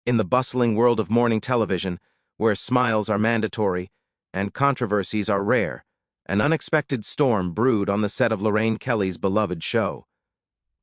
In the bustling world of morning television, where smiles are mandatory and controversies are rare, an unexpected storm brewed on the set of Lorraine Kelly's beloved show.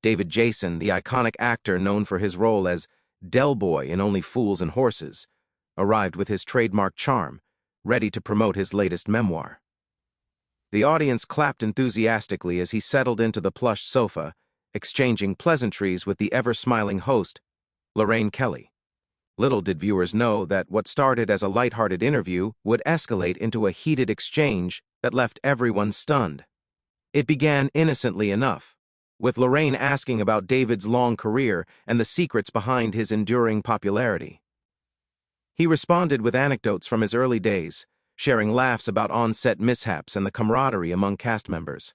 David Jason, the iconic actor known for his role as Del Boy in Only Fools and Horses, arrived with his trademark charm, ready to promote his latest memoir. The audience clapped enthusiastically as he settled into the plush sofa, exchanging pleasantries with the ever-smiling host, Lorraine Kelly. Little did viewers know that what started as a lighthearted interview would escalate into a heated exchange that left everyone stunned. It began innocently enough, with Lorraine asking about David's long career and the secrets behind his enduring popularity. He responded with anecdotes from his early days, sharing laughs about on-set mishaps and the camaraderie among cast members.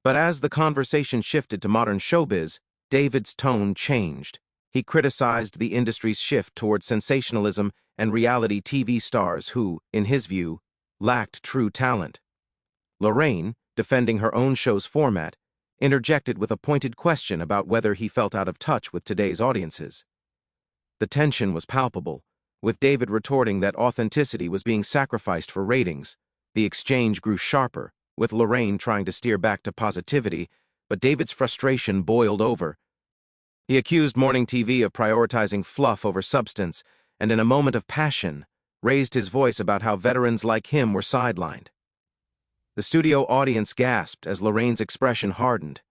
But as the conversation shifted to modern showbiz, David's tone changed. He criticized the industry's shift toward sensationalism and reality TV stars who, in his view, lacked true talent. Lorraine, defending her own show's format, interjected with a pointed question about whether he felt out of touch with today's audiences. The tension was palpable, with David retorting that authenticity was being sacrificed for ratings. The exchange grew sharper, with Lorraine trying to steer back to positivity, but David's frustration boiled over. He accused morning TV of prioritizing fluff over substance, and in a moment of passion, raised his voice about how veterans like him were sidelined. The studio audience gasped as Lorraine's expression hardened.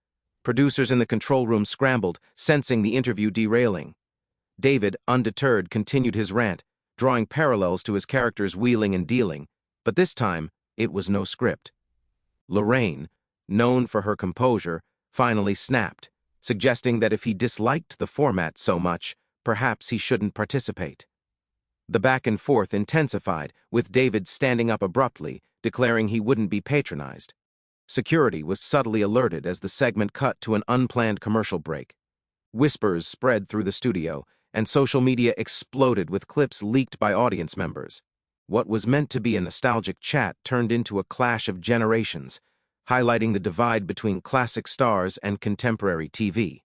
Producers in the control room scrambled, sensing the interview derailing. David, undeterred, continued his rant, drawing parallels to his character's wheeling and dealing, but this time, it was no script. Lorraine, known for her composure, finally snapped, suggesting that if he disliked the format so much, perhaps he shouldn't participate. The back and forth intensified, with David standing up abruptly, declaring he wouldn't be patronized. Security was subtly alerted as the segment cut to an unplanned commercial break. Whispers spread through the studio, and social media exploded with clips leaked by audience members. What was meant to be a nostalgic chat turned into a clash of generations, highlighting the divide between classic stars and contemporary TV.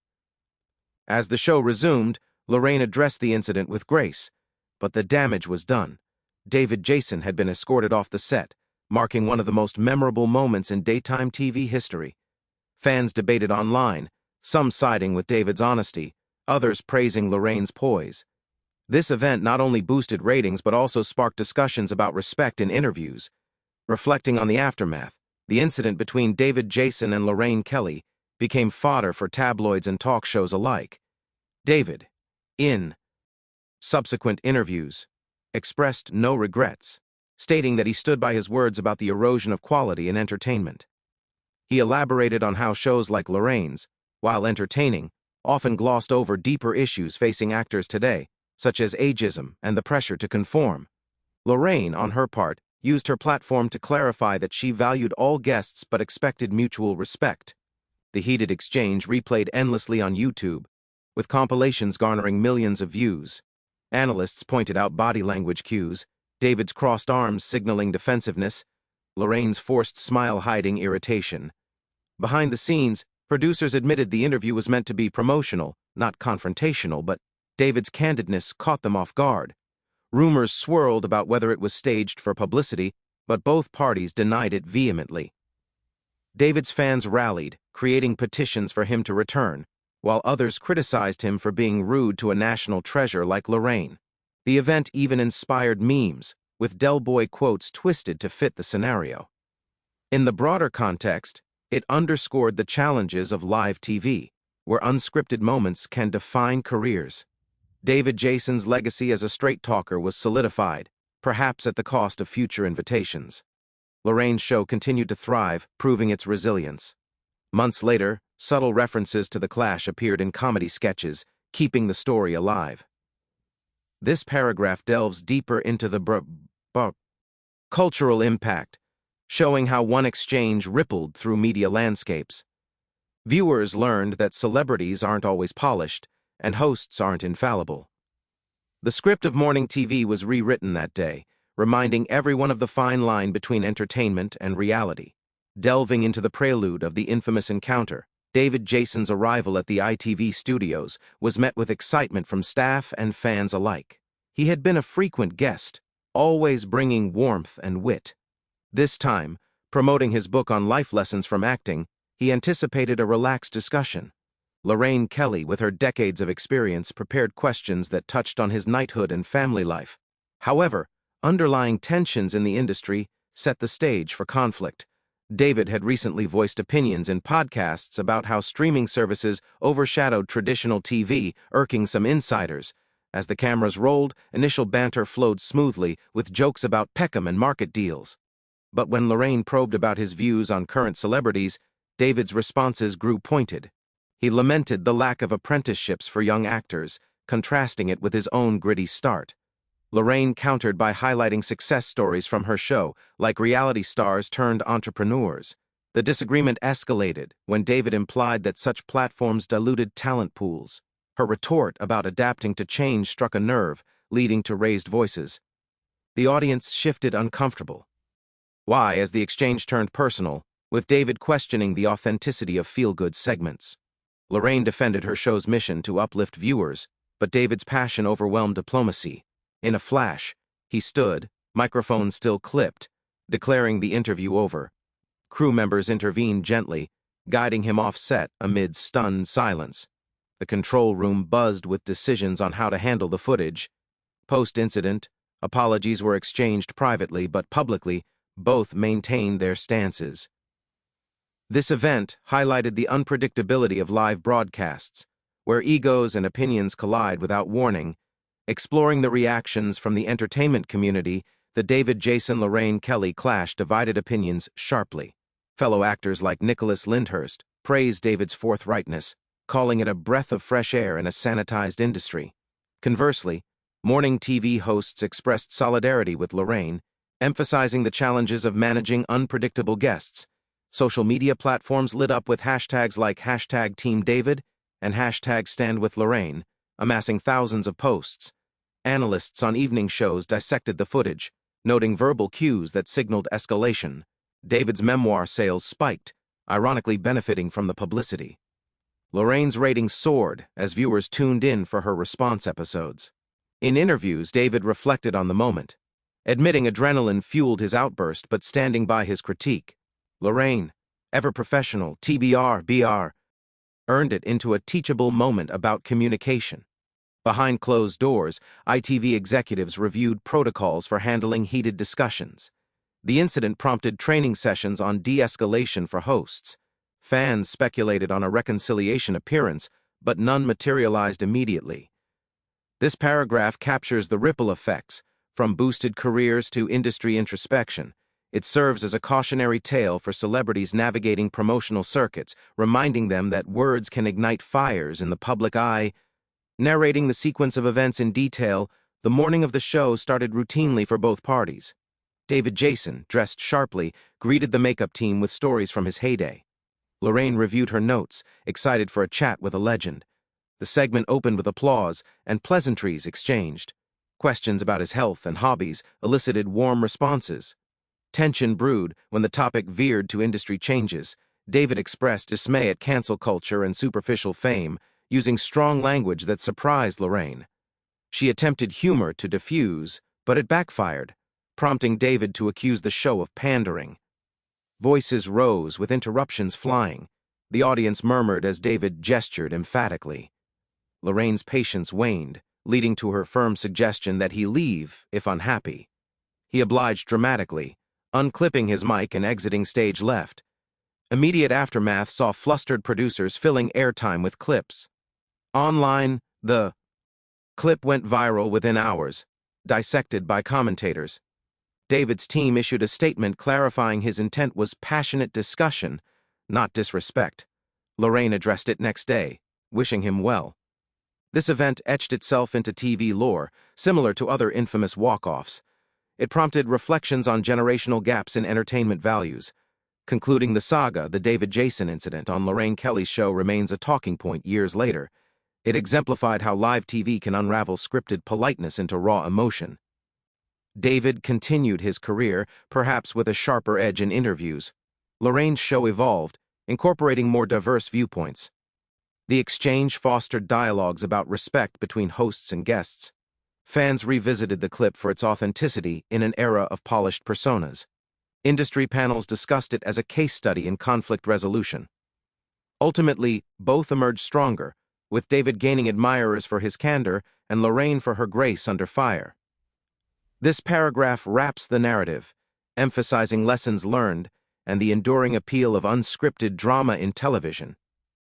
As the show resumed, Lorraine addressed the incident with grace, but the damage was done. David Jason had been escorted off the set, marking one of the most memorable moments in daytime TV history. Fans debated online, some siding with David's honesty, others praising Lorraine's poise. This event not only boosted ratings but also sparked discussions about respect in interviews. Reflecting on the aftermath, the incident between David Jason and Lorraine Kelly became fodder for tabloids and talk shows alike. David, in subsequent interviews, expressed no regrets, stating that he stood by his words about the erosion of quality in entertainment. He elaborated on how shows like Lorraine's, while entertaining, often glossed over deeper issues facing actors today, such as ageism and the pressure to conform. Lorraine, on her part, used her platform to clarify that she valued all guests but expected mutual respect. The heated exchange replayed endlessly on YouTube, with compilations garnering millions of views. Analysts pointed out body language cues, David's crossed arms signaling defensiveness, Lorraine's forced smile hiding irritation. Behind the scenes, producers admitted the interview was meant to be promotional, not confrontational, but David's candidness caught them off guard. Rumors swirled about whether it was staged for publicity, but both parties denied it vehemently. David's fans rallied, creating petitions for him to return, while others criticized him for being rude to a national treasure like Lorraine. The event even inspired memes, with Del Boy quotes twisted to fit the scenario. In the broader context, it underscored the challenges of live TV, where unscripted moments can define careers. David Jason's legacy as a straight-talker was solidified, perhaps at the cost of future invitations. Lorraine's show continued to thrive, proving its resilience. Months later, subtle references to the clash appeared in comedy sketches, keeping the story alive. This paragraph delves deeper into the cultural impact, showing how one exchange rippled through media landscapes. Viewers learned that celebrities aren't always polished, and hosts aren't infallible. The script of morning TV was rewritten that day, reminding everyone of the fine line between entertainment and reality. Delving into the prelude of the infamous encounter, David Jason's arrival at the ITV studios was met with excitement from staff and fans alike. He had been a frequent guest, always bringing warmth and wit. This time, promoting his book on life lessons from acting, he anticipated a relaxed discussion. Lorraine Kelly, with her decades of experience, prepared questions that touched on his knighthood and family life. However, underlying tensions in the industry set the stage for conflict. David had recently voiced opinions in podcasts about how streaming services overshadowed traditional TV, irking some insiders. As the cameras rolled, initial banter flowed smoothly, with jokes about Peckham and market deals. But when Lorraine probed about his views on current celebrities, David's responses grew pointed. He lamented the lack of apprenticeships for young actors, contrasting it with his own gritty start. Lorraine countered by highlighting success stories from her show, like reality stars turned entrepreneurs. The disagreement escalated when David implied that such platforms diluted talent pools. Her retort about adapting to change struck a nerve, leading to raised voices. The audience shifted uncomfortable. Why, as the exchange turned personal, with David questioning the authenticity of feel-good segments. Lorraine defended her show's mission to uplift viewers, but David's passion overwhelmed diplomacy. In a flash, he stood, microphone still clipped, declaring the interview over. Crew members intervened gently, guiding him off set amid stunned silence. The control room buzzed with decisions on how to handle the footage. Post-incident, apologies were exchanged privately, but publicly, both maintained their stances. This event highlighted the unpredictability of live broadcasts, where egos and opinions collide without warning. Exploring the reactions from the entertainment community, the David-Jason-Lorraine Kelly clash divided opinions sharply. Fellow actors like Nicholas Lyndhurst praised David's forthrightness, calling it a breath of fresh air in a sanitized industry. Conversely, morning TV hosts expressed solidarity with Lorraine, emphasizing the challenges of managing unpredictable guests. Social media platforms lit up with hashtags like #TeamDavid and #StandWithLorraine, amassing thousands of posts. Analysts on evening shows dissected the footage, noting verbal cues that signaled escalation. David's memoir sales spiked, ironically benefiting from the publicity. Lorraine's ratings soared as viewers tuned in for her response episodes. In interviews, David reflected on the moment, admitting adrenaline fueled his outburst but standing by his critique. Lorraine, ever professional, TBR, earned it into a teachable moment about communication. Behind closed doors, ITV executives reviewed protocols for handling heated discussions. The incident prompted training sessions on de-escalation for hosts. Fans speculated on a reconciliation appearance, but none materialized immediately. This paragraph captures the ripple effects, from boosted careers to industry introspection. It serves as a cautionary tale for celebrities navigating promotional circuits, reminding them that words can ignite fires in the public eye. Narrating the sequence of events in detail, the morning of the show started routinely for both parties. David Jason, dressed sharply, greeted the makeup team with stories from his heyday. Lorraine reviewed her notes, excited for a chat with a legend. The segment opened with applause, and pleasantries exchanged. Questions about his health and hobbies elicited warm responses. Tension brewed when the topic veered to industry changes. David expressed dismay at cancel culture and superficial fame, using strong language that surprised Lorraine. She attempted humor to diffuse, but it backfired, prompting David to accuse the show of pandering. Voices rose, with interruptions flying. The audience murmured as David gestured emphatically. Lorraine's patience waned, leading to her firm suggestion that he leave if unhappy. He obliged dramatically, unclipping his mic and exiting stage left. Immediate aftermath saw flustered producers filling airtime with clips. Online, the clip went viral within hours, dissected by commentators. David's team issued a statement clarifying his intent was passionate discussion, not disrespect. Lorraine addressed it next day, wishing him well. This event etched itself into TV lore, similar to other infamous walk-offs. It prompted reflections on generational gaps in entertainment values. Concluding the saga, the David Jason incident on Lorraine Kelly's show remains a talking point years later. It exemplified how live TV can unravel scripted politeness into raw emotion. David continued his career, perhaps with a sharper edge in interviews. Lorraine's show evolved, incorporating more diverse viewpoints. The exchange fostered dialogues about respect between hosts and guests. Fans revisited the clip for its authenticity in an era of polished personas. Industry panels discussed it as a case study in conflict resolution. Ultimately, both emerged stronger, with David gaining admirers for his candor and Lorraine for her grace under fire. This paragraph wraps the narrative, emphasizing lessons learned and the enduring appeal of unscripted drama in television.